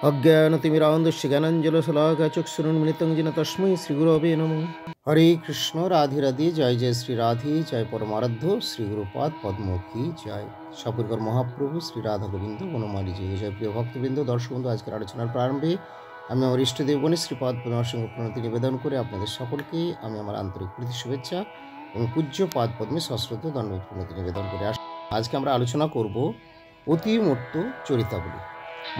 অজ্ঞানতিমিরান্ধস্য জ্ঞানাঞ্জলশলাকা চক্ষুरुन्मिलितं येन तस्मै শ্রীগুরবে নমঃ। হরে কৃষ্ণ, রাধে রাধে, জয় জয় শ্রী রাধে, জয় পরমারাধ্য শ্রী গুরুপাদ পদ্ম কি জয়। সপরিকর মহাপ্রভু শ্রী রাধা গোবিন্দ বনমালী জয় জয়। প্রিয় ভক্তবৃন্দ, দর্শক বন্ধু, আজকের আলোচনার প্রারম্ভে আমি আমার ইষ্টদেব গণেশ শ্রীপাদ পদ্মাসঙ্গ প্রণতি নিবেদন করে আপনাদের সকলকে আমি আমার আন্তরিক প্রীতি শুভেচ্ছা এবং পূজ্য পাদ পদ্মে সশ্রদ্ধ দণ্ডবত প্রণতি নিবেদন করে আজকে আমরা আলোচনা করব অতিমূর্ত চরিতাবলী।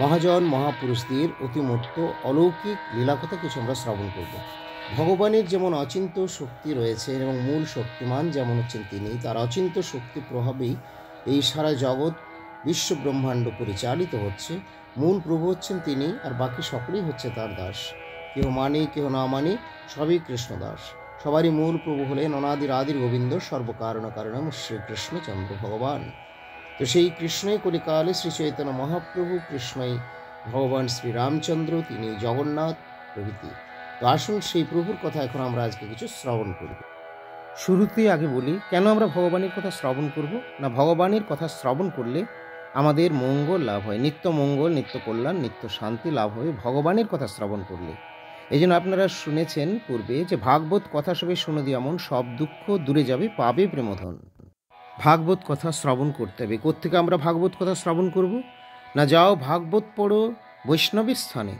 মহাজন মহাপুরুষদের অতিমূর্ত অলৌকিক লীলাকথা কিছু আমরা শ্রবণ করব। ভগবানের যেমন অচিন্ত শক্তি রয়েছে এবং মূল শক্তিমান যেমন হচ্ছেন তিনি, তার অচিন্ত শক্তি প্রভাবেই এই সারা জগৎ বিশ্ব ব্রহ্মাণ্ড পরিচালিত হচ্ছে। মূল প্রভু হচ্ছেন তিনি, আর বাকি সকলেই হচ্ছে তার দাস। কেউ মানে কেউ না মানে, সবই কৃষ্ণদাস। সবারই মূল প্রভু হলেন অনাদির আদির গোবিন্দ, সর্বকারণ কারণম শ্রীকৃষ্ণচন্দ্র ভগবান। তো সেই কৃষ্ণই কলিকালে শ্রী চৈতন্য মহাপ্রভু, কৃষ্ণই ভগবান শ্রী রামচন্দ্র, তিনি জগন্নাথ প্রভৃতি। তো আসুন সেই প্রভুর কথা এখন আমরা আজকে কিছু শ্রবণ করব। শুরুতেই আগে বলি, কেন আমরা ভগবানের কথা শ্রবণ করব না, ভগবানের কথা শ্রবণ করলে আমাদের মঙ্গল লাভ হয়, নিত্য মঙ্গল, নিত্য কল্যাণ, নিত্য শান্তি লাভ হবে ভগবানের কথা শ্রবণ করলে। এই জন্য আপনারা শুনেছেন পূর্বে যে ভাগবত কথা সবে শুনে দিয়ে এমন সব দুঃখ দূরে যাবে, পাবে প্রেমধন। ভাগবত কথা শ্রবণ করতে হবে। কোত্থেকে আমরা ভাগবত কথা শ্রবণ করব না, যাও ভাগবত পড়ো বৈষ্ণবের স্থানে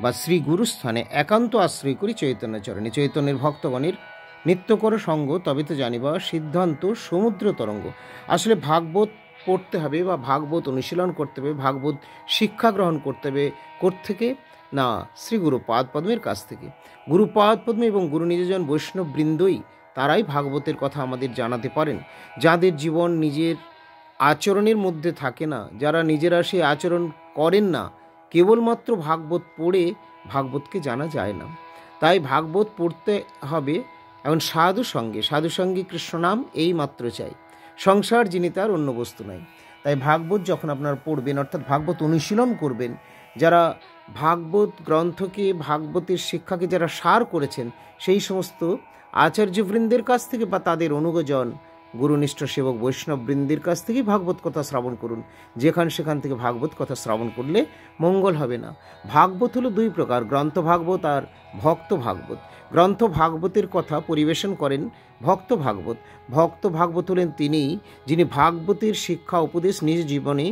বা শ্রী গুরু স্থানে, একান্ত আশ্রয় করি চৈতন্য চরণে। চৈতন্যের ভক্তগণের নিত্য করো সঙ্গ, তবে তো জানিবা সিদ্ধান্ত সমুদ্র তরঙ্গ। আসলে ভাগবত পড়তে হবে বা ভাগবত অনুশীলন করতে হবে, ভাগবত শিক্ষা গ্রহণ করতে হবে। কোত্থেকে না, শ্রী গুরুপাদ পদ্মের কাছ থেকে। গুরুপাদ পদ্ম এবং গুরু নিজজন বৈষ্ণব বৃন্দই তারাই ভাগবতের কথা আমাদের জানাতে পারেন। যাদের জীবন নিজের আচরণের মধ্যে থাকে না, যারা নিজেরা সেই আচরণ করেন না, কেবলমাত্র ভাগবত পড়ে ভাগবতকে জানা যায় না। তাই ভাগবত পড়তে হবে এখন সাধু সঙ্গে কৃষ্ণ নাম এই মাত্র চাই, সংসার যিনি তার অন্য বস্তু নাই। তাই ভাগবত যখন আপনারা পড়বেন, অর্থাৎ ভাগবত অনুশীলন করবেন, যারা ভাগবত গ্রন্থকে, ভাগবতের শিক্ষাকে যারা সার করেছেন, সেই সমস্ত আচার্যবৃন্দের কাছ থেকে বা তাদের অনুগজন গুরুনিষ্ঠ সেবক বৈষ্ণববৃন্দের কাছ থেকে ভাগবত কথা শ্রবণ করুন। সেখান থেকে ভাগবত কথা শ্রবণ করলে মঙ্গল হবে না। ভাগবত হলো দুই প্রকার, গ্রন্থ ভাগবত আর ভক্ত ভাগবত। গ্রন্থ ভাগবতের কথা পরিবেশন করেন ভক্ত ভাগবত। ভক্ত ভাগবত হলেন তিনি, যিনি ভাগবতের শিক্ষা উপদেশ নিজ জীবনে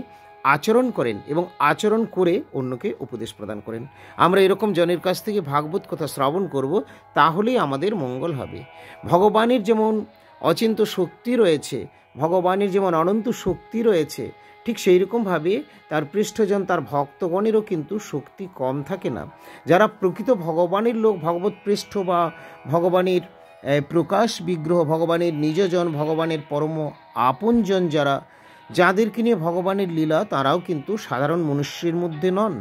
আচরণ করেন এবং আচরণ করে অন্যকে উপদেশ প্রদান করেন। আমরা এরকম জনের কাছ থেকে ভাগবত কথা শ্রবণ করব, তাহলেই আমাদের মঙ্গল হবে। ভগবানের যেমন অচিন্ত শক্তি রয়েছে, ভগবানের যেমন অনন্ত শক্তি রয়েছে, ঠিক সেই রকমভাবে তার পৃষ্ঠজন, তার ভক্তগণেরও কিন্তু শক্তি কম থাকে না। যারা প্রকৃত ভগবানের লোক, ভগবত পৃষ্ঠ বা ভগবানের প্রকাশ বিগ্রহ, ভগবানের নিজজন, ভগবানের পরম আপনজন, যাদেরকে নিয়ে ভগবানের লীলা, তারাও কিন্তু সাধারণ মনুষ্যের মধ্যে নন।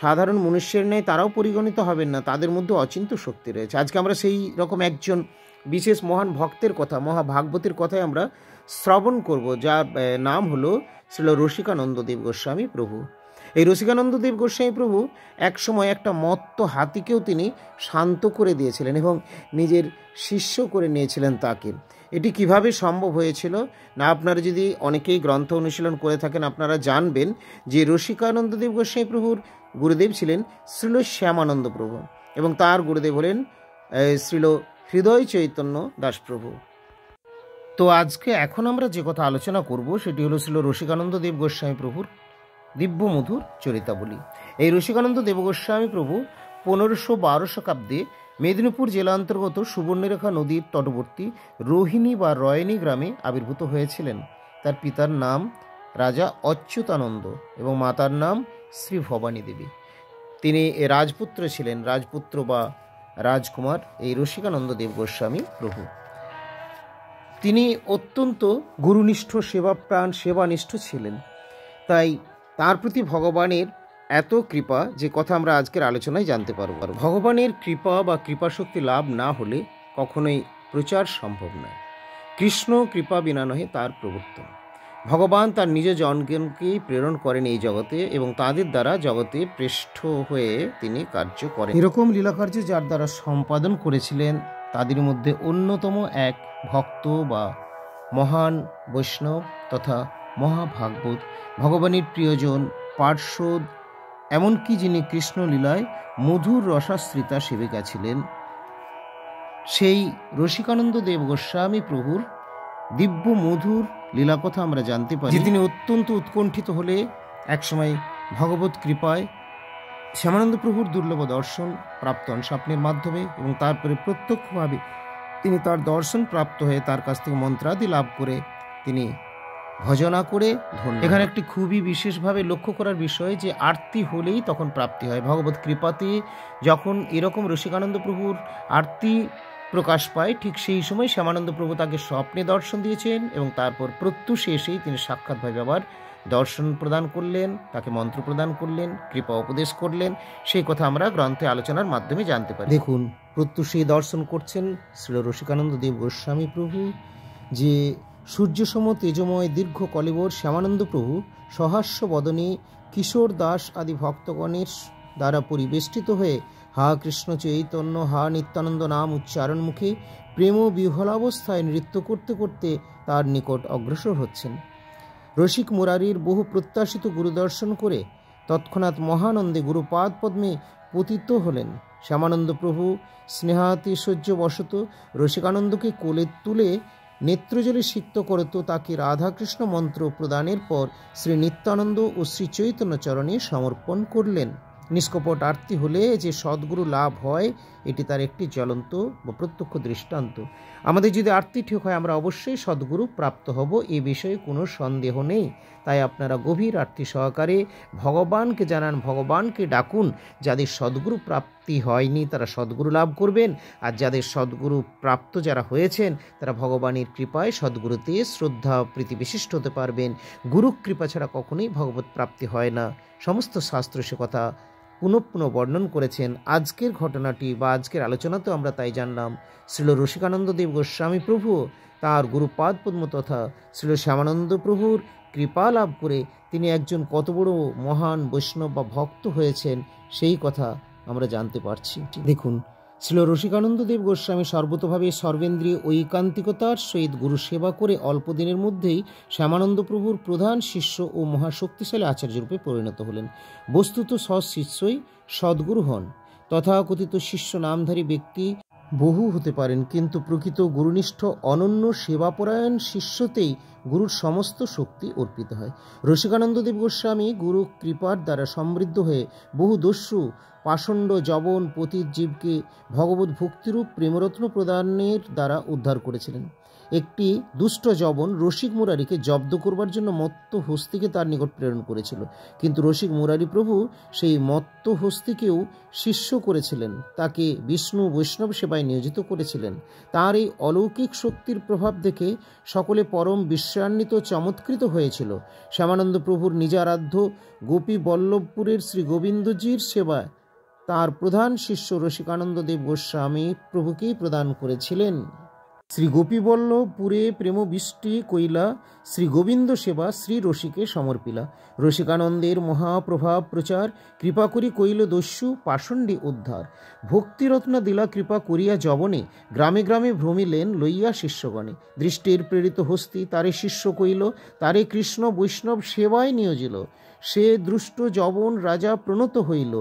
সাধারণ মনুষ্যের ন্যায় তারাও পরিগণিত হবেন না, তাদের মধ্যে অচিন্ত শক্তি রয়েছে। আজকে আমরা সেই রকম একজন বিশেষ মহান ভক্তের কথা, মহাভাগবতের কথাই আমরা শ্রবণ করব, যার নাম হলো শ্রীল রসিকানন্দদেব গোস্বামী প্রভু। এই রসিকানন্দদেব গোস্বামী প্রভু একসময় একটা মত্ত হাতিকেও তিনি শান্ত করে দিয়েছিলেন এবং নিজের শিষ্য করে নিয়েছিলেন তাকে। এটি কিভাবে সম্ভব হয়েছিল না, আপনারা যদি অনেকেই গ্রন্থ অনুশীলন করে থাকেন, আপনারা জানবেন যে রসিকানন্দদেব গোস্বামী প্রভুর গুরুদেব ছিলেন শ্রীল শ্যামানন্দ প্রভু এবং তার গুরুদেব হলেন শ্রীল হৃদয় চৈতন্য দাস প্রভু। তো আজকে এখন আমরা যে কথা আলোচনা করব সেটি হলো শ্রীল রসিকানন্দ দেব গোস্বামী প্রভুর দিব্য মধুর চরিতাবলী। এই রসিকানন্দ দেব গোস্বামী প্রভু 1512 শতাব্দে মেদিনীপুর জেলা অন্তর্গত সুবর্ণরেখা নদীর তটবর্তী রোহিণী বা রয়নী গ্রামে আবির্ভূত হয়েছিলেন। তার পিতার নাম রাজা অচ্যুতানন্দ এবং মাতার নাম শ্রী ভবানী দেবী। তিনি রাজপুত্র ছিলেন, রাজপুত্র বা রাজকুমার এই রসিকানন্দ দেব গোস্বামী প্রভু। তিনি অত্যন্ত গুরুনিষ্ঠ, সেবাপ্রাণ, সেবানিষ্ঠ ছিলেন। তাই তার প্রতি ভগবানের এত কৃপা, যে কথা আমরা আজকের আলোচনায় জানতে পারব। ভগবানের কৃপা বা কৃপাশক্তি লাভ না হলে কখনোই প্রচার সম্ভব নয়। কৃষ্ণ কৃপা বিনা নহে তার প্রবর্তন। ভগবান তার নিজ জনগণকে প্রেরণ করেন এই জগতে এবং তাদের দ্বারা জগতে পৃষ্ঠ হয়ে তিনি কার্য করেন। এরকম লীলাকার্য যার দ্বারা সম্পাদন করেছিলেন, তাদের মধ্যে অন্যতম এক ভক্ত বা মহান বৈষ্ণব তথা মহাভাগবত, ভগবানের প্রিয়জন, পার্শ্বদ এমনকি যিনি কৃষ্ণলীলায় মধুর রসাশ্রিতা সেবিকা ছিলেন, সেই রসিকানন্দ দেব গোস্বামী প্রভুর দিব্য মধুর লীলাকথা আমরা জানতে পারি, যে তিনি অত্যন্ত উৎকণ্ঠিত হলে একসময় ভগবত কৃপায় শ্যামানন্দ প্রভুর দুর্লভ দর্শন প্রাপ্ত হন স্বপ্নের মাধ্যমে, এবং তারপরে প্রত্যক্ষভাবে তিনি তার দর্শন প্রাপ্ত হয়ে তার কাছ থেকে মন্ত্রাদি লাভ করে তিনি ভজনা করে ধন্য। এখানে একটি খুবই বিশেষভাবে লক্ষ্য করার বিষয় যে আরতি হলেই তখন প্রাপ্তি হয়। ভগবত কৃপাতে যখন এরকম রসিকানন্দ প্রভুর আরতি প্রকাশ পায়, ঠিক সেই সময় শ্যামানন্দ প্রভু তাকে স্বপ্নে দর্শন দিয়েছেন এবং তারপর প্রত্যুষে এসেই তিনি সাক্ষাৎভাবে আবার দর্শন প্রদান করলেন, তাকে মন্ত্র প্রদান করলেন, কৃপা উপদেশ করলেন। সেই কথা আমরা গ্রন্থে আলোচনার মাধ্যমে জানতে পারি। দেখুন, প্রত্যুষেই দর্শন করছেন শ্রী রসিকানন্দ দেব গোস্বামী প্রভু, যে সূর্যসম তেজময় দীর্ঘ কলেবর শ্যামানন্দ প্রভু সহাস্য বদনে কিশোর দাস আদি ভক্তগণের দ্বারা পরিবেষ্টিত হয়ে হা কৃষ্ণ চৈতন্য হা নিত্যানন্দ নাম উচ্চারণ মুখে প্রেম বিহ্বলাবস্থায় নৃত্য করতে করতে তার নিকট অগ্রসর হচ্ছেন। রসিক মুরারির বহু প্রত্যাশিত গুরুদর্শন করে তৎক্ষণাৎ মহানন্দে গুরুপাদ পদ্মে পতিত হলেন। শ্যামানন্দ প্রভু স্নেহাতিশয্যবশত রসিকানন্দকে কোলে তুলে নেত্রজলে সিক্ত করত তাকে রাধাকৃষ্ণ মন্ত্র প্রদানের পর শ্রী নিত্যানন্দ ও শ্রী চৈতন্য চরণে সমর্পণ করলেন। নিষ্কপট আরতি হলে যে সদ্গুরু লাভ হয়, এটি তার একটি জ্বলন্ত বা প্রত্যক্ষ দৃষ্টান্ত। আমাদের যদি আরতি ঠিক হয়, আমরা অবশ্যই সদ্গুরু প্রাপ্ত হব, এ বিষয়ে কোনো সন্দেহ নেই। তাই আপনারা গভীর আরতি সহকারে ভগবানকে জানান, ভগবানকে ডাকুন। যাদের সদ্গুরু প্রাপ্তি হয়নি তারা সদ্গুরু লাভ করবেন, আর যাদের সদ্গুরু প্রাপ্ত যারা হয়েছেন তারা ভগবানের কৃপায় সদ্গুরুতে শ্রদ্ধা প্রীতি বিশিষ্ট হতে পারবেন। গুরু কৃপা ছাড়া কখনোই ভগবত প্রাপ্তি হয় না। সমস্ত শাস্ত্র সে কথা পুনঃ পুনঃ বর্ণন করেছেন। আজকের ঘটনাটি বা আজকের আলোচনাতেও আমরা তাই জানলাম। শ্রীল রসিকানন্দ দেব গোস্বামী প্রভু তার গুরুপাদ পদ্ম তথা শ্রীল শ্যামানন্দ প্রভুর কৃপা লাভ করে তিনি একজন কত বড় মহান বৈষ্ণব বা ভক্ত হয়েছেন, সেই কথা আমরা জানতে পারছি। দেখুন, শ্রীল রসিকানন্দ দেব গোস্বামী সর্বতোভাবে সর্বেন্দ্রীয় ঐকান্তিকতার সহিত গুরু সেবা করে অল্প দিনের মধ্যেই শ্যামানন্দ প্রভুর প্রধান শিষ্য ও মহাশক্তিশালী আচার্যরূপে পরিণত হলেন। বস্তুত শিষ্যই সদ্গুরু হন। তথাকথিত শিষ্য নামধারী ব্যক্তি বহু হতে পারেন, কিন্তু প্রকৃত গুরুনিষ্ঠ অনন্য সেবাপরায়ণ শিষ্যতেই গুরুর সমস্ত শক্তি অর্পিত হয়। রসিকানন্দ দেব গোস্বামী গুরু কৃপার দ্বারা সমৃদ্ধ হয়ে বহু দস্যু পাষণ্ড যবন পতিত জীবকে ভগবত ভক্তিরূপ প্রেমরত্ন প্রদানের দ্বারা উদ্ধার করেছিলেন। একটি দুষ্ট যবন রসিক মুরারিকে জব্দ করবার জন্য মত্ত হস্তিকে তার নিকট প্রেরণ করেছিল, কিন্তু রসিক মুরারি প্রভু সেই মত্ত হস্তিকেও শিষ্য করেছিলেন, তাকে বিষ্ণু বৈষ্ণব সেবায় নিয়োজিত করেছিলেন। তার এই অলৌকিক শক্তির প্রভাব দেখে সকলে পরম বিশ্বান্বিত চমৎকৃত হয়েছিল। শ্যামানন্দ প্রভুর নিজারাধ্য গোপী বল্লভপুরের শ্রী গোবিন্দজির সেবায় তার প্রধান শিষ্য রসিকানন্দ দেব গোস্বামী প্রভুকেই প্রদান করেছিলেন। শ্রী গোপীবল্লভপুরে প্রেম বৃষ্টি কইলা শ্রী গোবিন্দ সেবা শ্রী রসিকে সমর্পিলা। রসিকানন্দের মহাপ্রভাব প্রচার কৃপা করি কইল দস্যু পাষণ্ডী উদ্ধার। ভক্তিরত্ন দিলা কৃপা করিয়া যবনে গ্রামে গ্রামে ভ্রমিলেন লইয়া শিষ্যগণে। দৃষ্টির প্রেরিত হস্তি তারে শিষ্য কইল, তারে কৃষ্ণ বৈষ্ণব সেবায় নিয়োজিল। সে দুষ্ট যবন রাজা প্রণত হইল,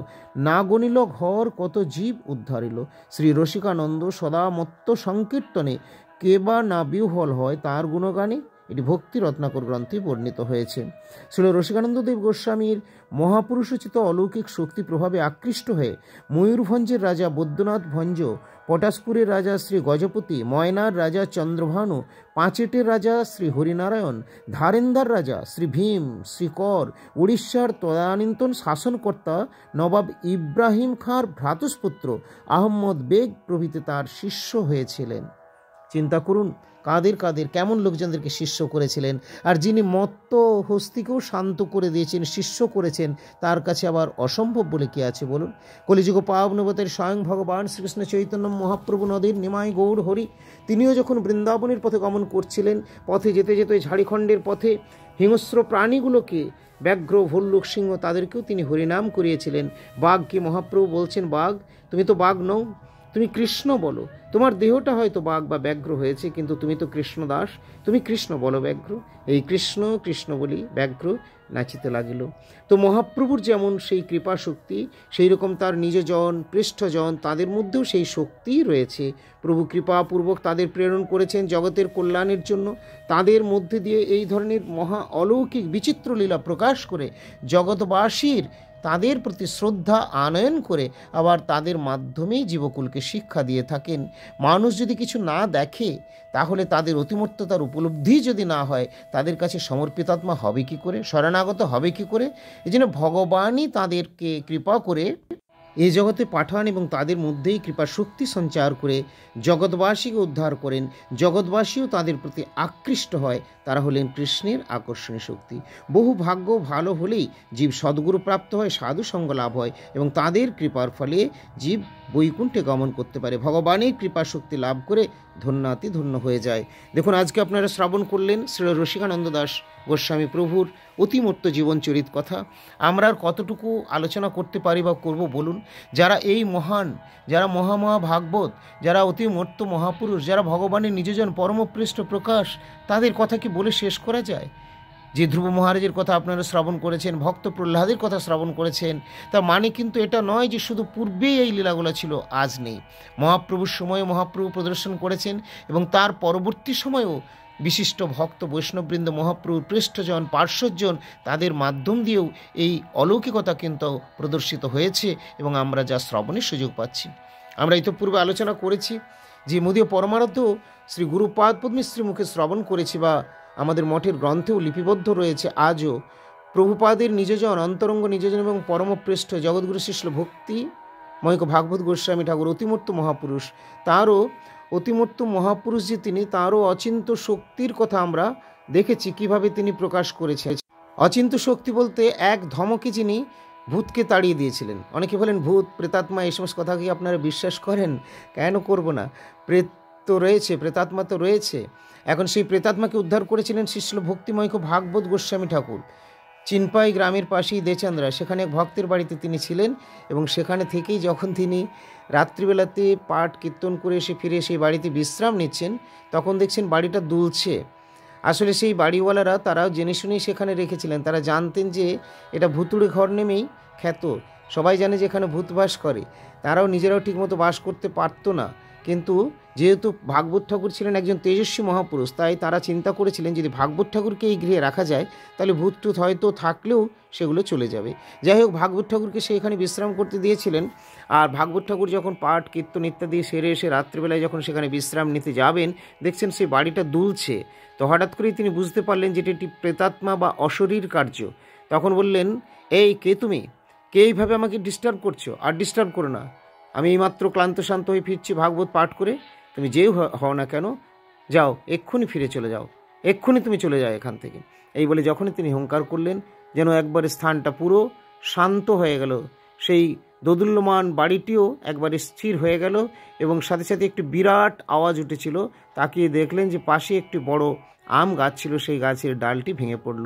না গণিল ঘর কত জীব উদ্ধারিল। শ্রী রসিকানন্দ সদা মত্ত সংকীর্তনে কে বা না বিহ্বল হয় তার গুণগানে, এটি ভক্তি রত্নাকর গ্রন্থে বর্ণিত হয়েছে। শ্রী রসিকানন্দ দেব গোস্বামীর মহাপুরুষোচিত অলৌকিক শক্তি প্রভাবে আকৃষ্ট হয়ে ময়ূরভঞ্জের রাজা বৈদ্যনাথ ভঞ্জ, পটাশপুরের রাজা শ্রী গজপতি, ময়নার রাজা চন্দ্রভানু, পাঁচেটের রাজা শ্রী হরিনারায়ণ, ধারেন্দার রাজা শ্রী ভীম, শ্রীকর, উড়িষ্যার তদানীন্তন শাসনকর্তা নবাব ইব্রাহিম খাঁর ভ্রাতুষ্পুত্র আহম্মদ বেগ প্রভৃতি তার শিষ্য হয়েছিলেন। চিন্তা করুন, কাদের কাদের কেমন লোকজনদেরকে শিষ্য করেছিলেন। আর যিনি মত্ত হস্তিকেও শান্ত করে দিয়েছেন, শিষ্য করেছেন, তার কাছে আবার অসম্ভব বলে কি আছে বলুন। কলিযুগ পাবনবতের স্বয়ং ভগবান শ্রীকৃষ্ণ চৈতন্য মহাপ্রভু নদীর নিমাই গৌর হরি, তিনিও যখন বৃন্দাবনের পথে গমন করছিলেন, পথে যেতে যেতে ঝাড়খণ্ডের পথে হিংস্র প্রাণীগুলোকে, ব্যাঘ্র ভল্লুক সিংহ, তাদেরকেও তিনি হরিনাম করিয়েছিলেন। বাঘকে মহাপ্রভু বলছেন, বাঘ তুমি তো বাঘ নও, তুমি কৃষ্ণ বলো। তোমার দেহটা হয়তো বাঘ বা ব্যাঘ্র হয়েছে, কিন্তু তুমি তো কৃষ্ণ দাস, তুমি কৃষ্ণ বলো ব্যাঘ্র। এই কৃষ্ণ কৃষ্ণ বলি ব্যাঘ্র নাচিতে লাগিল। তো মহাপ্রভুর যেমন সেই কৃপা শক্তি, সেই রকম তার নিজজন পৃষ্ঠজন তাদের মধ্যেও সেই শক্তি রয়েছে। প্রভু কৃপাপূর্বক তাদের প্রেরণ করেছেন জগতের কল্যাণের জন্য। তাদের মধ্যে দিয়ে এই ধরনের মহা অলৌকিক বিচিত্র লীলা প্রকাশ করে জগৎবাসীর তাদের প্রতি শ্রদ্ধা আনয়ন করে আবার তাদের মাধ্যমেই জীবকুলকে শিক্ষা দিয়ে থাকেন। মানুষ যদি কিছু না দেখে, তাহলে তাদের অতিমূর্ততার উপলব্ধি যদি না হয়, তাদের কাছে সমর্পিতাত্মা হবে কি করে, শরণাগত হবে কি করে? এই জন্য ভগবানই তাদেরকে কৃপা করে এই জগতে পাঠান এবং তাদের মধ্যেই কৃপা শক্তি সঞ্চার করে জগৎবাসীকে উদ্ধার করেন। জগৎবাসীও তাদের প্রতি আকৃষ্ট হয়। তারা হলেন কৃষ্ণের আকর্ষণীয় শক্তি। বহু ভাগ্য ভালো হলেই জীব সদ্গুরু প্রাপ্ত হয়, সাধু সঙ্গ লাভ হয় এবং তাদের কৃপার ফলে জীব বৈকুণ্ঠে গমন করতে পারে। ভগবানের কৃপা শক্তি লাভ করে ধন্যাতি ধন্য হয়ে যায়। দেখুন, আজকে আপনারা শ্রবণ করলেন শ্রী রসিকানন্দ দাস গোস্বামী প্রভুর অতিমূর্ত জীবনচরিত কথা। আমরা আর কতটুকু আলোচনা করতে পারি বা করব বলুন? যারা এই মহান, যারা মহামহা ভাগবত, যারা অতিমূর্ত মহাপুরুষ, যারা ভগবানের নিজজন পরমপৃষ্ঠ প্রকাশ, তাদের কথা কি বলে শেষ করা যায়? যে ধ্রুব মহারাজের কথা আপনারা শ্রবণ করেছেন, ভক্ত প্রহ্লাদের কথা শ্রবণ করেছেন, তার মানে কিন্তু এটা নয় যে শুধু পূর্বেই এই লীলাগুলো ছিল, আজ নেই। মহাপ্রভুর সময়ে মহাপ্রভু প্রদর্শন করেছেন এবং তার পরবর্তী সময়েও বিশিষ্ট ভক্ত বৈষ্ণববৃন্দ, মহাপ্রভুর পৃষ্ঠজন, পার্শ্বজন, তাদের মাধ্যম দিয়েও এই অলৌকিকতা কিন্তু প্রদর্শিত হয়েছে এবং আমরা যা শ্রবণের সুযোগ পাচ্ছি। আমরা ইতিপূর্বে আলোচনা করেছি যে মোদীয় পরমারাধ্য শ্রী গুরুপাদ পদ্মশ্রী মুখে শ্রবণ করেছি বা আমাদের মঠের গ্রন্থেও লিপিবদ্ধ রয়েছে। আজও প্রভুপাদের নিজজন, অন্তরঙ্গ নিজজন এবং পরমপৃষ্ঠ জগৎগুরু শিষ্য ভক্তি ময়ক ভাগবত গোস্বামী ঠাকুর অতিমূর্ত মহাপুরুষ, তারও অতিমূর্ত মহাপুরুষ যে তিনি, তারও অচিন্ত শক্তির কথা আমরা দেখেছি কিভাবে তিনি প্রকাশ করেছেন। অচিন্ত শক্তি বলতে এক ধমকে যিনি ভূতকে তাড়িয়ে দিয়েছিলেন। অনেকে বলেন ভূত প্রেতাত্মা এই সমস্ত কথা কি আপনারা বিশ্বাস করেন? কেন করব না? প্রেত তো রয়েছে, প্রেতাত্মা তো রয়েছে। এখন সেই প্রেতাত্মাকে উদ্ধার করেছিলেন শিষ্য ভক্তিময়ক ভাগবত গোস্বামী ঠাকুর। চিনপাই গ্রামের পাশেই দেচান্দ্রা, সেখানে এক ভক্তের বাড়িতে তিনি ছিলেন এবং সেখানে থেকেই যখন তিনি রাত্রিবেলাতে পাঠ কীর্তন করে এসে ফিরে সেই বাড়িতে বিশ্রাম নিচ্ছেন, তখন দেখছেন বাড়িটা দুলছে। আসলে সেই বাড়িওয়ালারা তারা জেনে শুনেই সেখানে রেখেছিলেন। তারা জানতেন যে এটা ভুতুড়ে ঘর নেমেই খ্যাত, সবাই জানে যে এখানে ভূত বাস করে। তারাও নিজেরাও ঠিকমতো বাস করতে পারতো না, কিন্তু যেহেতু ভাগবত ঠাকুর ছিলেন একজন তেজস্বী মহাপুরুষ, তাই তারা চিন্তা করেছিলেন যদি ভাগবত ঠাকুরকে এই গৃহে রাখা যায় তাহলে ভূত টুত হয়তো থাকলেও সেগুলো চলে যাবে। যাই হোক, ভাগবত ঠাকুরকে সেখানে বিশ্রাম করতে দিয়েছিলেন। আর ভাগবত ঠাকুর যখন পাঠ কীর্তন ইত্যাদি সেরে এসে রাত্রিবেলায় যখন সেখানে বিশ্রাম নিতে যাবেন, দেখছেন সেই বাড়িটা দুলছে। তো হঠাৎ করেই তিনি বুঝতে পারলেন যে এটি প্রেতাত্মা বা অশরীর কার্য। তখন বললেন, এই কে তুমি? কে এইভাবে আমাকে ডিস্টার্ব করছো? আর ডিস্টার্ব করো না, আমি এইমাত্র ক্লান্ত শান্ত হয়ে ফিরছি ভাগবত পাঠ করে। তুমি যেও হও না কেন, যাও, এক্ষুনি ফিরে চলে যাও, এক্ষুনি তুমি চলে যাও এখান থেকে। এই বলে যখনই তিনি হুঙ্কার করলেন, যেন একবারে স্থানটা পুরো শান্ত হয়ে গেল। সেই দোদুল্যমান বাড়িটিও একবারে স্থির হয়ে গেল এবং সাথে সাথে একটি বিরাট আওয়াজ উঠেছিল। তাকিয়ে দেখলেন যে পাশে একটি বড় আম গাছ ছিল, সেই গাছের ডালটি ভেঙে পড়ল।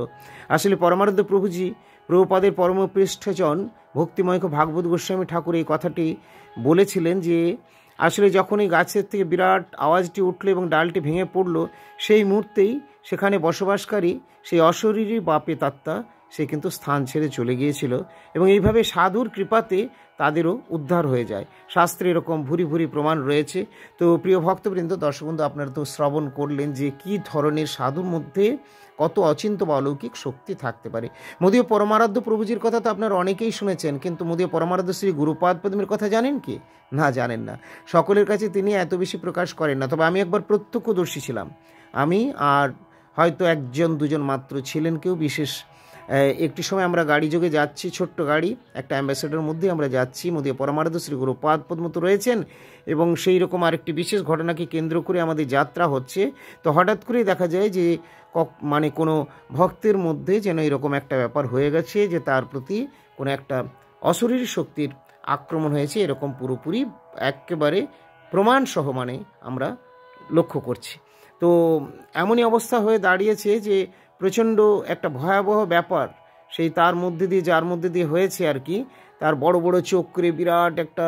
আসলে পরমারাধ্য প্রভুজি, প্রভুপাদের পরমপৃষ্ঠজন ভক্তিময়ক ভাগবত গোস্বামী ঠাকুর এই কথাটি বলেছিলেন যে আসলে যখন এই গাছের থেকে বিরাট আওয়াজটি উঠল এবং ডালটি ভেঙে পড়ল, সেই মুহূর্তেই সেখানে বসবাসকারী সেই অশরীরী বা প্রেতাত্মা সে কিন্তু স্থান ছেড়ে চলে গিয়েছিল এবং এইভাবে সাধুর কৃপাতে তাদেরও উদ্ধার হয়ে যায়। শাস্ত্রে এরকম ভুরি ভুরি প্রমাণ রয়েছে। তো প্রিয় ভক্তবৃন্দ, দর্শকবৃন্দ, আপনারা তো শ্রবণ করলেন যে কী ধরনের সাধুর মধ্যে কত অচিন্ত বা অলৌকিক শক্তি থাকতে পারে। মোদীয় পরমারাধ্য প্রভুজির কথা তো আপনারা অনেকেই শুনেছেন, কিন্তু মোদীয় পরমারাধ্য শ্রী গুরুপাদ পদ্মের কথা জানেন কি? না, জানেন না। সকলের কাছে তিনি এত বেশি প্রকাশ করেন না। তবে আমি একবার প্রত্যক্ষদর্শী ছিলাম। আমি আর হয়তো একজন দুজন মাত্র ছিলেন কেউ বিশেষ। একটি সময় আমরা গাড়ি যোগে যাচ্ছি, ছোট্ট গাড়ি, একটা অ্যাম্বাসেডারের মধ্যে আমরা যাচ্ছি। মোদীয় পরমারাধ্য শ্রী গুরুপাদ পদ্ম তো রয়েছেন এবং সেই রকম আরেকটি বিশেষ ঘটনাকে কেন্দ্র করে আমাদের যাত্রা হচ্ছে। তো হঠাৎ করেই দেখা যায় যে মানে কোনো ভক্তের মধ্যে যেন এরকম একটা ব্যাপার হয়ে গেছে যে তার প্রতি কোনো একটা অশরীরী শক্তির আক্রমণ হয়েছে, এরকম পুরোপুরি একেবারে প্রমাণসহ মানে আমরা লক্ষ্য করছি। তো এমনই অবস্থা হয়ে দাঁড়িয়েছে যে প্রচণ্ড একটা ভয়াবহ ব্যাপার সেই তার মধ্যে দিয়ে, যার মধ্যে দিয়ে হয়েছে আর কি, তার বড় বড় চোখ করে বিরাট একটা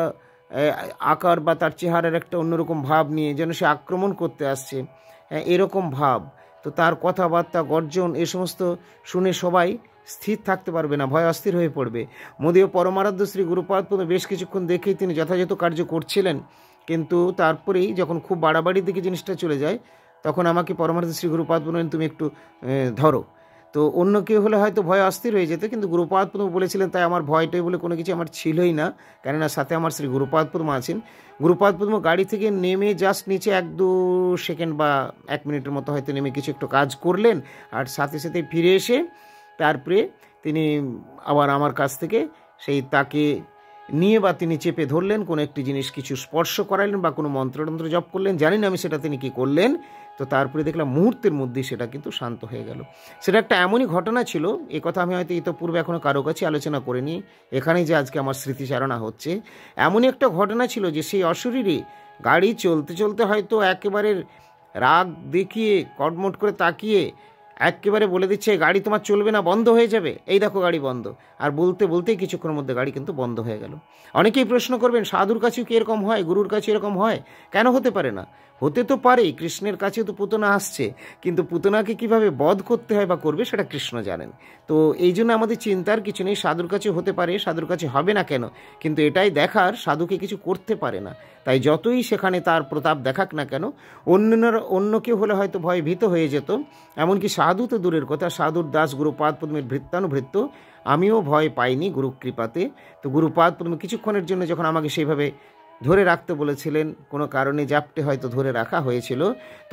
আকার বা তার চেহারার একটা অন্যরকম ভাব নিয়ে যেন সে আক্রমণ করতে আসছে, এরকম ভাব। তো তার কথাবার্তা, গর্জন, এ সমস্ত শুনে সবাই স্থির থাকতে পারবে না, ভয় অস্থির হয়ে পড়বে। মোদীয় পরমারাধ্য শ্রী গুরুপাদ বেশ কিছুক্ষণ দেখেই তিনি যথাযথ কার্য করছিলেন, কিন্তু তারপরেই যখন খুব বাড়াবাড়ির দিকে জিনিসটা চলে যায়, তখন আমাকে পরমারাধ্য শ্রী গুরুপাদ বলেন, তুমি একটু ধরো। তো অন্য কেউ হলে হয়তো ভয় অস্থির হয়ে যেত, কিন্তু গুরুপাদ বলেছিলেন, তাই আমার ভয়টাই বলে কোনো কিছু আমার ছিলই না, কেননা সাথে আমার শ্রী গুরুপাদ আছেন। গুরুপাদ গাড়ি থেকে নেমে জাস্ট নিচে 1-2 সেকেন্ড বা 1 মিনিটের মতো হয়তো নেমে কিছু একটু কাজ করলেন, আর সাথে সাথে ফিরে এসে তারপরে তিনি আবার আমার কাছ থেকে সেই তাকে নিয়ে বা তিনি চেপে ধরলেন, কোনো একটি জিনিস কিছু স্পর্শ করালেন বা কোনো মন্ত্রতন্ত্র জপ করলেন, জানি না আমি সেটা তিনি কি করলেন। তো তারপরে দেখলাম মুহূর্তের মধ্যেই সেটা কিন্তু শান্ত হয়ে গেল। সেটা একটা এমনই ঘটনা ছিল, এ কথা আমি হয়তো ইতোপূর্বে এখনও কারো কাছে আলোচনা করিনি, এখানেই যে আজকে আমার স্মৃতিচারণা হচ্ছে। এমনই একটা ঘটনা ছিল যে সেই অশরীরী গাড়ি চলতে চলতে হয়তো একেবারে রাগ দেখিয়ে কটমট করে তাকিয়ে একেবারে বলে দিচ্ছে, গাড়ি তোমার চলবে না, বন্ধ হয়ে যাবে, এই দেখো গাড়ি বন্ধ। আর বলতে বলতেই কিছুক্ষণের মধ্যে গাড়ি কিন্তু বন্ধ হয়ে গেল। অনেকেই প্রশ্ন করবেন, সাধুর কাছেও কি এরকম হয়, গুরুর কাছে এরকম হয়? কেন হতে পারে না? হতে তো পারে, কৃষ্ণের কাছেও তো পুতনা আসছে, কিন্তু পুতনাকে কিভাবে বধ করতে হয় বা করবে সেটা কৃষ্ণ জানেন। তো এই জন্য আমাদের চিন্তার কিছু নেই, সাধুর কাছে হতে পারে, সাধুর কাছে হবে না কেন, কিন্তু এটাই দেখার সাধুকে কিছু করতে পারে না। তাই যতই সেখানে তার প্রতাপ দেখাক না কেন, অন্য কেউ হলে হয়তো ভয় ভীত হয়ে যেত। এমনকি সাধু তো দূরের কথা, সাধুর দাস গুরুপাদ ভৃত্যানুভৃত্য, আমিও ভয় পাইনি গুরু কৃপাতে। তো গুরুপাদ কিছুক্ষণের জন্য যখন আমাকে সেইভাবে ধরে রাখতে বলেছিলেন, কোনো কারণে জাপটে হয়তো ধরে রাখা হয়েছিল,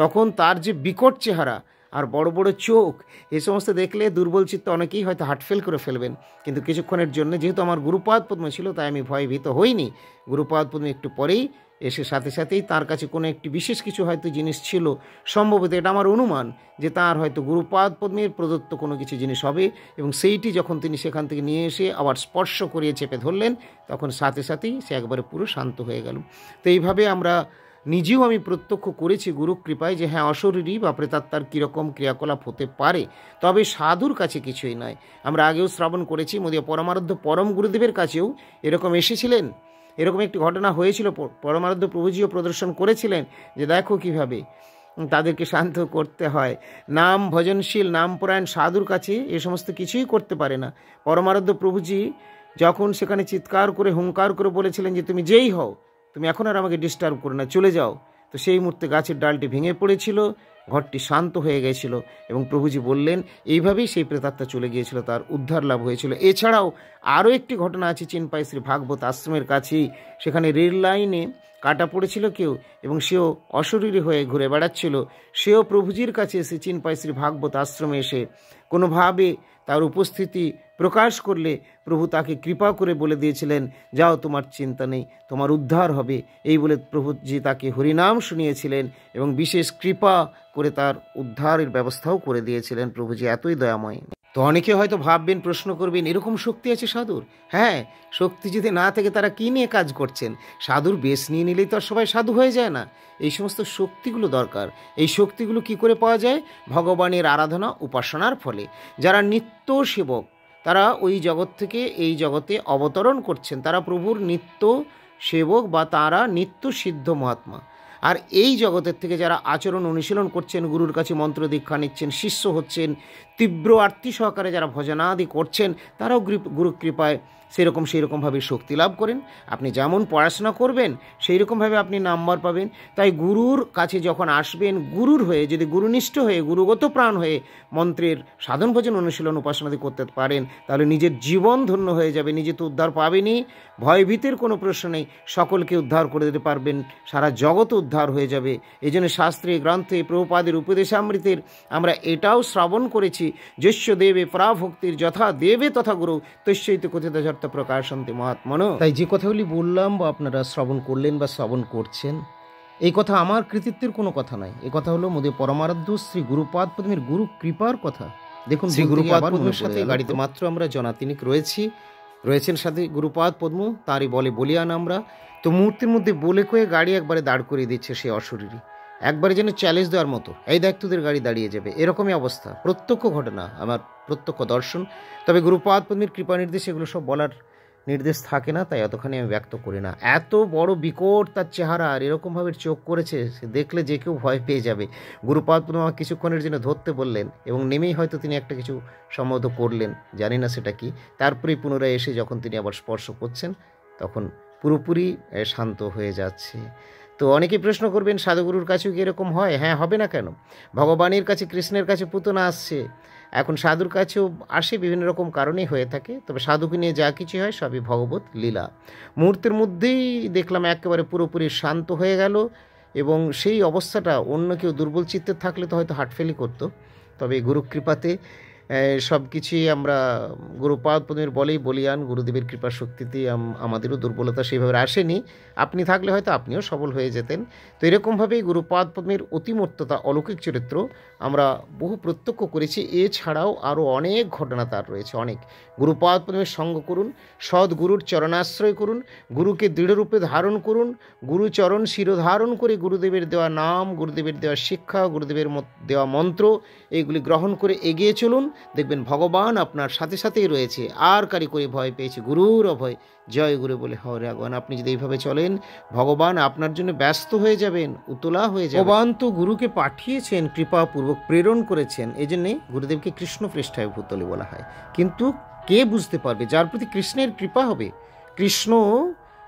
তখন তার যে বিকট চেহারা আর বড় বড় চোখ, এই সমস্ত দেখলে দুর্বল চিত্ত অনেকেই হয়তো হার্টফেল করে ফেলবেন। কিন্তু কিছুক্ষণের জন্য যেহেতু আমার গুরুপাদ ছিল, তাই আমি ভয় ভীত হইনি। গুরুপাদ একটু পরেই এসে সাথে সাথেই তার কাছে কোনো একটি বিশেষ কিছু হয়তো জিনিস ছিল, সম্ভবত এটা আমার অনুমান, যে তার হয়তো গুরুপাদ প্রদত্ত কোনো কিছু জিনিস হবে, এবং সেইটি যখন তিনি সেখান থেকে নিয়ে এসে আবার স্পর্শ করিয়ে চেপে ধরলেন, তখন সাথে সাথেই সে একবারে পুরো শান্ত হয়ে গেল। তো এইভাবে আমরা নিজেও আমি প্রত্যক্ষ করেছি গুরু কৃপায়, যে হ্যাঁ, অশরীরী বা প্রেতাত্মার কীরকম ক্রিয়াকলাপ হতে পারে, তবে সাধুর কাছে কিছুই নয়। আমরা আগেও শ্রবণ করেছি, মোদীয় পরমারাধ্য পরম গুরুদেবের কাছেও এরকম এসেছিলেন, এরকম একটি ঘটনা হয়েছিল, পরমারাধ্য প্রভুজিও প্রদর্শন করেছিলেন যে দেখো কিভাবে তাদেরকে শান্ত করতে হয়। নাম ভজনশীল নামপরায়ণ সাধুর কাছে এ সমস্ত কিছুই করতে পারে না। পরমারাধ্য প্রভুজি যখন সেখানে চিৎকার করে হুঙ্কার করে বলেছিলেন যে তুমি যেই হও, তুমি এখন আর আমাকে ডিস্টার্ব করো না, চলে যাও, তো সেই মুহূর্তে গাছের ডালটি ভেঙে পড়েছিল, ঘরটি শান্ত হয়ে গেছিল, এবং প্রভুজি বললেন এইভাবেই সেই প্রেতাত্মা চলে গিয়েছিল, তার উদ্ধার লাভ হয়েছিল। এছাড়াও আরও একটি ঘটনা আছে চিনপাই শ্রী ভাগবত আশ্রমের কাছেই, সেখানে রেল লাইনে কাটা পড়েছিল কেউ, এবং সেও অশরীরী হয়ে ঘুরে বেড়াচ্ছিল, সেও প্রভুজির কাছে এসে চিনপাই শ্রী ভাগবত আশ্রমে এসে কোনোভাবে তার উপস্থিতি প্রকাশ করলে প্রভু তাকে কৃপা করে বলে দিয়েছিলেন, যাও, তোমার চিন্তা নেই, তোমার উদ্ধার হবে। এই বলে প্রভুজি তাকে হরিনাম শুনিয়েছিলেন এবং বিশেষ কৃপা করে তার উদ্ধারের ব্যবস্থাও করে দিয়েছিলেন। প্রভুজি এতই দয়াময়। তো অনেকে হয়তো ভাববেন, প্রশ্ন করবেন, এরকম শক্তি আছে সাধুর? হ্যাঁ, শক্তি যদি না থাকে তারা কী নিয়ে কাজ করছেন? সাধুর বেশ নিয়ে নিলেই তো আর সবাই সাধু হয়ে যায় না। এই সমস্ত শক্তিগুলো দরকার। এই শক্তিগুলো কি করে পাওয়া যায়? ভগবানের আরাধনা উপাসনার ফলে। যারা নিত্য সেবক, তারা ওই জগৎ থেকে এই জগতে অবতরণ করছেন, তারা প্রভুর নিত্য সেবক বা তারা নিত্য সিদ্ধ মহাত্মা। আর এই জগতের থেকে যারা আচরণ অনুশীলন করছেন, গুরুর কাছে মন্ত্র দীক্ষা নিচ্ছেন, শিষ্য হচ্ছেন, তীব্র আরতি সহকারে যারা ভজনাদি করছেন, তারাও গুরু কৃপায় সেইরকমভাবে শক্তি লাভ করেন। আপনি যেমন পড়াশোনা করবেন সেই রকমভাবে আপনি নাম্বার পাবেন। তাই গুরুর কাছে যখন আসবেন, গুরুর হয়ে, যদি গুরুনিষ্ঠ হয়ে, গুরুগত প্রাণ হয়ে মন্ত্রের সাধন ভজন অনুশীলন উপাসনাদি করতে পারেন, তাহলে নিজের জীবন ধন্য হয়ে যাবে। নিজে তো উদ্ধার পাবেনই, ভয়ভীতের কোনো প্রশ্ন নেই, সকলকে উদ্ধার করে দিতে পারবেন, সারা জগৎ উদ্ধার হয়ে যাবে। এই জন্য শাস্ত্রে, গ্রন্থে, প্রভুপাদের উপদেশামৃতের আমরা এটাও শ্রবণ করেছি, যস্য দেবে পরাভক্তির যথা দেবে তথা গুরু তস্যৈত কথিত যর্থ প্রকাশন্তে মহাত্মনো। তাই যে কথাগুলি বললাম বা আপনারা শ্রবণ করলেন বা শ্রবণ করছেন, এই কথা আমার কৃতিত্বের কোনো কথা নয়। এই কথা হলো মোদের পরমারাধ্য শ্রী গুরুপাদ পদ্মের গুরু কৃপার কথা। দেখুন, শ্রী গুরুপাদ পদ্মের সাথে গাড়িতে মাত্র আমরা জনাতিনিক রয়েছেন সাথে গুরুপাদ পদ্ম, তারই বলে বলিয়ান আমরা। তো মুহূর্তের মধ্যে বলে কয়ে গাড়ি একবারে দাঁড় করিয়ে দিচ্ছে সে অশরীরী, একবারে যেন চ্যালেঞ্জ দেওয়ার মতো, এই দেখ তোদের গাড়ি দাঁড়িয়ে যাবে, এরকমই অবস্থা। প্রত্যক্ষ ঘটনা, আমার প্রত্যক্ষ দর্শন। তবে গুরুপাদ পদ্মের কৃপা নির্দেশে এগুলো সব বলার নির্দেশ থাকে না, তাই এতখানি আমি ব্যক্ত করি না। এত বড় বিকট তার চেহারা, আর এরকমভাবে চোখ করেছে, সে দেখলে যে কেউ ভয় পেয়ে যাবে। গুরুপাদ আমাকে কিছুক্ষণের জন্য ধরতে বললেন এবং নেমেই হয়তো তিনি একটা কিছু সম্ভবত করলেন, জানি না সেটা কি। তারপরেই পুনরায় এসে যখন তিনি আবার স্পর্শ করছেন, তখন পুরোপুরি শান্ত হয়ে যাচ্ছে। তো অনেকেই প্রশ্ন করবেন, সাধুগুরুর কাছেও কি এরকম হয়? হ্যাঁ, হবে না কেন? ভগবানের কাছে, কৃষ্ণের কাছে পুতনা আসছে, এখন সাধুর কাছেও আসে, বিভিন্ন রকম কারণেই হয়ে থাকে। তবে সাধুকে নিয়ে যা কিছু হয় সবই ভগবত লীলা। মুহূর্তের মধ্যেই দেখলাম একেবারে পুরোপুরি শান্ত হয়ে গেল, এবং সেই অবস্থাটা অন্য কেউ দুর্বল চিত্তে থাকলে তো হয়তো হার্টফেলই করতো। তবে গুরুকৃপাতে সব কিছুই আমরা গুরুপাদ পদ্মের বলেই বলিয়ান, গুরুদেবের কৃপা শক্তিতেই আমাদেরও দুর্বলতা সেভাবে আসেনি। আপনি থাকলে হয়তো আপনিও সবল হয়ে যেতেন। তো এরকমভাবেই গুরুপাদ পদ্মের অতিমূর্ততা, অলৌকিক চরিত্র আমরা বহু প্রত্যক্ষ করেছি। এছাড়াও আরও অনেক ঘটনা তার রয়েছে, অনেক। গুরুপাদ পদ্মের সঙ্গ করুন, সদ্গুরুর চরণাশ্রয় করুন, গুরুকে দৃঢ়রূপে ধারণ করুন, গুরুচরণ শিরোধারণ করে গুরুদেবের দেওয়া নাম, গুরুদেবের দেওয়া শিক্ষা, গুরুদেবের দেওয়া মন্ত্র, এইগুলি গ্রহণ করে এগিয়ে চলুন। দেখবেন ভগবান আপনার সাথে সাথেই রয়েছে। আর কারি করে ভয় পেয়েছে, গুরুর অভয়, জয় গুরু বলে হরে আগুন। আপনি যদি এইভাবে চলেন, ভগবান আপনার জন্য ব্যস্ত হয়ে যাবেন, উতলা হয়ে যাবেন। ভগবান তো গুরুকে পাঠিয়েছেন, কৃপাপূর্বক প্রেরণ করেছেন, এই জন্যে গুরুদেবকে কৃষ্ণ পৃষ্ঠায় ভূতলে বলা হয়। কিন্তু কে বুঝতে পারবে? যার প্রতি কৃষ্ণের কৃপা হবে।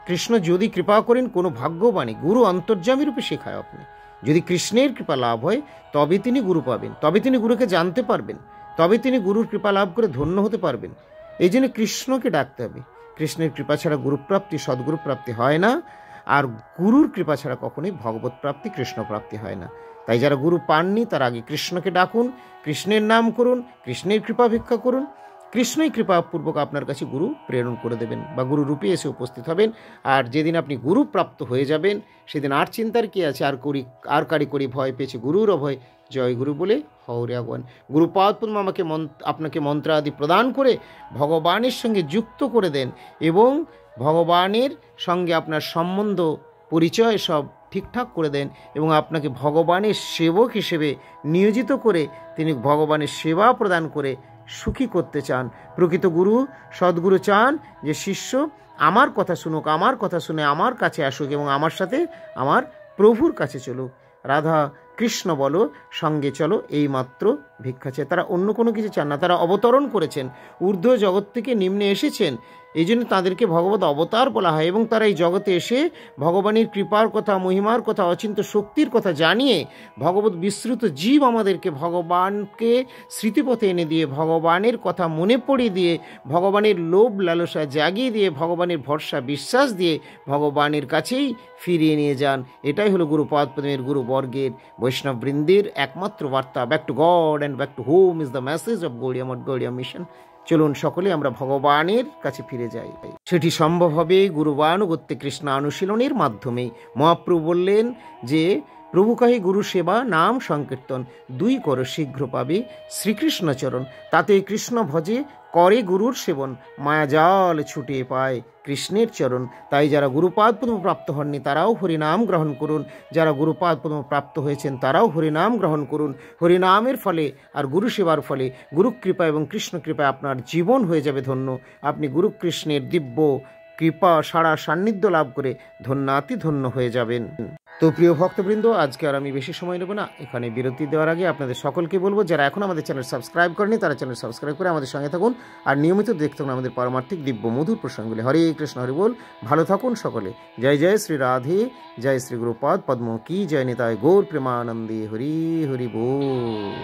কৃষ্ণ যদি কৃপা করেন, কোনো ভাগ্যবাণী গুরু অন্তর্যামী রূপে শেখায় আপনি। যদি কৃষ্ণের কৃপা লাভ হয়, তবে তিনি গুরু পাবেন, তবে তিনি গুরুকে জানতে পারবেন, তবে তিনি গুরুর কৃপা লাভ করে ধন্য হতে পারবেন। এই জন্য কৃষ্ণকে ডাকতে হবে। কৃষ্ণের কৃপা ছাড়া গুরুপ্রাপ্তি, সদ্গুরু প্রাপ্তি হয় না, আর গুরুর কৃপা ছাড়া কখনোই ভগবত প্রাপ্তি, কৃষ্ণ প্রাপ্তি হয় না। তাই যারা গুরু পাননি, তার আগে কৃষ্ণকে ডাকুন, কৃষ্ণের নাম করুন, কৃষ্ণের কৃপা ভিক্ষা করুন। কৃষ্ণই কৃপাপূর্বক আপনার কাছে গুরু প্রেরণ করে দেবেন, বা গুরু রূপে এসে উপস্থিত হবেন। আর যেদিন আপনি গুরু প্রাপ্ত হয়ে যাবেন, সেদিন আর চিন্তার কি আছে? আর কারি করি ভয় পেয়েছে, গুরুর অভয়, জয় গুরু বলে হরে আগুন। গুরুপাদ পদ্ম আপনাকে মন্ত্র আদি প্রদান করে ভগবানের সঙ্গে যুক্ত করে দেন, এবং ভগবানের সঙ্গে আপনার সম্বন্ধ, পরিচয় সব ঠিকঠাক করে দেন, এবং আপনাকে ভগবানের সেবক হিসেবে নিয়োজিত করে তিনি ভগবানের সেবা প্রদান করে সুখী করতে চান। প্রকৃত গুরু, সদ্গুরু চান যে শিষ্য আমার কথা শুনুক, আমার কথা শুনে আমার কাছে আসুক, এবং আমার সাথে আমার প্রভুর কাছে চলুক। রাধা কৃষ্ণ বলো, সঙ্গে চলো, এই মাত্র ভিক্ষা চায়। তারা অন্য কোনো কিছু চান না। তারা অবতরণ করেছেন, ঊর্ধ্ব জগৎ থেকে নিম্নে এসেছেন, এই জন্য তাদেরকে ভগবত অবতার বলা হয়। এবং তারা এই জগতে এসে ভগবানের কৃপার কথা, মহিমার কথা, অচিন্ত শক্তির কথা জানিয়ে ভগবত বিস্মৃত জীব আমাদেরকে ভগবানকে স্মৃতিপথে এনে দিয়ে, ভগবানের কথা মনে পড়িয়ে দিয়ে, ভগবানের লোভ লালসা জাগিয়ে দিয়ে, ভগবানের ভরসা বিশ্বাস দিয়ে ভগবানের কাছেই ফিরিয়ে নিয়ে যান। এটাই হলো গুরুপাদ পদ্মের গুরুবর্গের, বৈষ্ণববৃন্দের একমাত্র বার্তা। Back to god and back to home is the message of Gaudiya Math, Gaudiya mission. চলুন সকলে আমরা ভগবানের কাছে ফিরে যাই। সেটি সম্ভব হবে গুরুবানুগত্যে কৃষ্ণানুশীলনের মাধ্যমে। মহাপ্রভু বললেন যে, প্রভু কাহে গুরু সেবা নাম সংকীর্তন, দুই কর শীঘ্র পাবে শ্রীকৃষ্ণচরণ। তাতে কৃষ্ণ ভজে করে গুরুর সেবন, মায়াজাল ছুটে পায় কৃষ্ণের চরণ। তাই যারা গুরুপাদ পদ্ম প্রাপ্ত হননি, তারাও হরিনাম গ্রহণ করুন। যারা গুরুপাদ পদ্ম প্রাপ্ত হয়েছেন, তারাও হরিনাম গ্রহণ করুন। হরিনামের ফলে আর গুরু সেবার ফলে গুরু কৃপা এবং কৃষ্ণ কৃপায় আপনার জীবন হয়ে যাবে ধন্য। আপনি গুরু কৃষ্ণের দিব্য কৃপা সারা সান্নিধ্য লাভ করে ধন্যাতি ধন্য হয়ে যাবেন। তো প্রিয় ভক্তবৃন্দ, আজকে আর আমি বেশি সময় নেব না। এখানে বিরতি দেওয়ার আগে আপনাদের সকলকে বলবো, যারা এখন আমাদের চ্যানেল সাবস্ক্রাইব করেনি, তারা চ্যানেল সাবস্ক্রাইব করে আমাদের সঙ্গে থাকুন, আর নিয়মিত দেখতে থাকুন আমাদের পারমার্থিক দিব্য মধুর প্রসঙ্গগুলি। হরে কৃষ্ণ, হরি বল। ভালো থাকুন সকলে। জয় জয় শ্রী রাধে, জয় শ্রী গুরুপাদ পদ্ম কি জয়। নিতাই গৌর প্রেমানন্দে, হরি হরি বল।